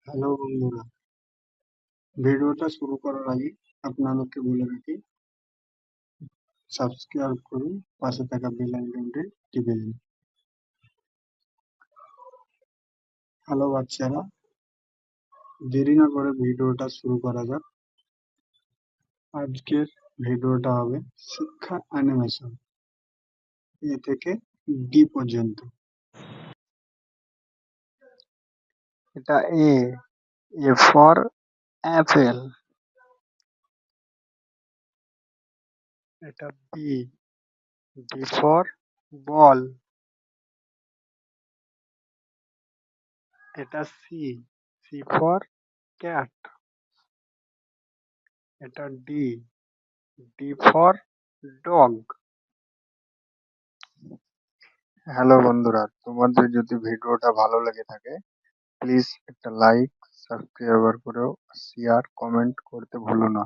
Hello বন্ধুরা, ভিডিওটা শুরু করার আগে আপনাদেরকে বলে রাখি, সাবস্ক্রাইব করুন, পাশে থাকা বেল আইকনটি টিপে দিন। হ্যালো বাচ্চারা, দেরি না করে ভিডিওটা শুরু করা যাক। আজকের ভিডিওটা হবে শিক্ষা অ্যানিমেশন এ থেকে ডি পর্যন্ত। এটা এ ফর অ্যাপেল। এটা বি ফর বল। এটা সি ফর ক্যাট। এটা ডি ফর ডগ। হ্যালো বন্ধুরা, তোমাদের যদি ভিডিওটা ভালো লেগে থাকে প্লিজ একটা লাইক, সাবস্ক্রাইব করেও শেয়ার, কমেন্ট করতে ভুলো না।